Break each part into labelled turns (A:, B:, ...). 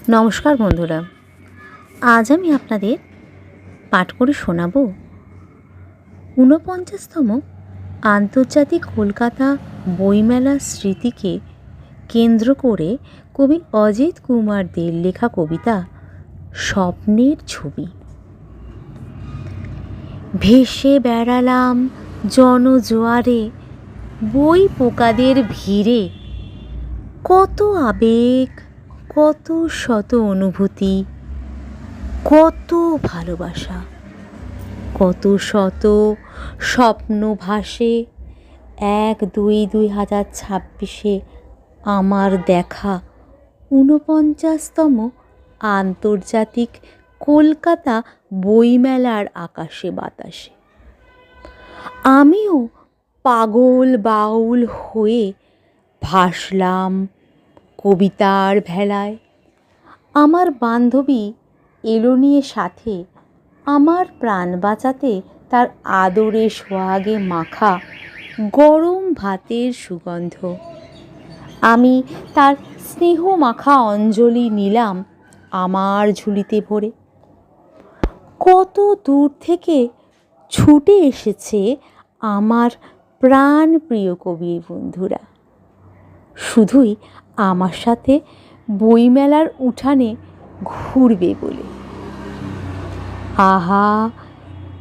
A: নমস্কার বন্ধুরা, আজ আমি আপনাদের পাঠ করে শোনাব ৪৯তম আন্তর্জাতিক কলকাতা বইমেলার স্মৃতিকে কেন্দ্র করে কবি অজিত কুমার দের লেখা কবিতা স্বপ্নের ছবি। ভেসে বেড়ালাম জনজোয়ারে, বই পোকাদের ভিড়ে, কত আবেগ, কত শত অনুভূতি, কত ভালোবাসা, কত শত স্বপ্ন ভাসে ১-২-২০২৬ আমার দেখা ৪৯তম আন্তর্জাতিক কলকাতা বইমেলার আকাশে বাতাসে। আমিও পাগল বাউল হয়ে ভাসলাম কবিতার ভেলায়। আমার বান্ধবী এলো নিয়ে সাথে, আমার প্রাণ বাঁচাতে তার আদরে সোহাগে মাখা গরম ভাতের সুগন্ধ। আমি তার স্নেহ মাখা অঞ্জলি নিলাম আমার ঝুলিতে ভরে। কত দূর থেকে ছুটে এসেছে আমার প্রাণ প্রিয় কবির বন্ধুরা, শুধুই আমার সাথে বইমেলার উঠানে ঘুরবে বলে। আহা,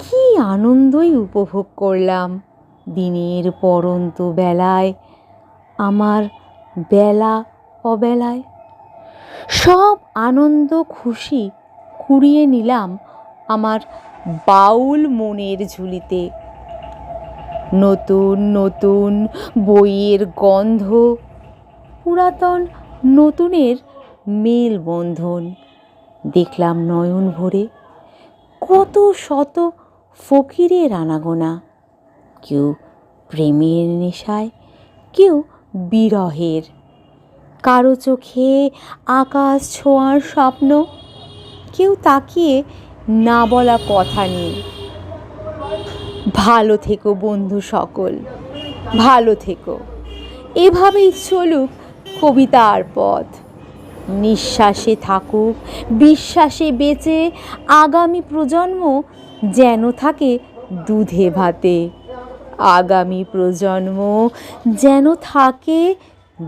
A: কি আনন্দই উপভোগ করলাম দিনের পড়ন্ত বেলায়, আমার বেলা অবেলায়। সব আনন্দ খুশি কুড়িয়ে নিলাম আমার বাউল মনের ঝুলিতে। নতুন নতুন বইয়ের গন্ধ, পুরাতন নতুনের মেলবন্ধন দেখলাম নয়ন ভরে। কত শত ফকিরের আনাগোনা, কেউ প্রেমের নেশায়, কেউ বিরহের, কারো চোখে আকাশ ছোঁয়ার স্বপ্ন, কেউ তাকিয়ে না বলা কথা নিয়ে। ভালো থেকো বন্ধু সকল, ভালো থেকো। এভাবেই চলুক কবিতার পথ, নিঃশ্বাসে থাকুক বিশ্বাসে বেঁচে আগামী প্রজন্ম যেন থাকে দুধে ভাতে। আগামী প্রজন্ম যেন থাকে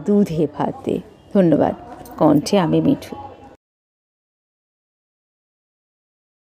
A: দুধে ভাতে। ধন্যবাদ। কণ্ঠে আমি মিঠু।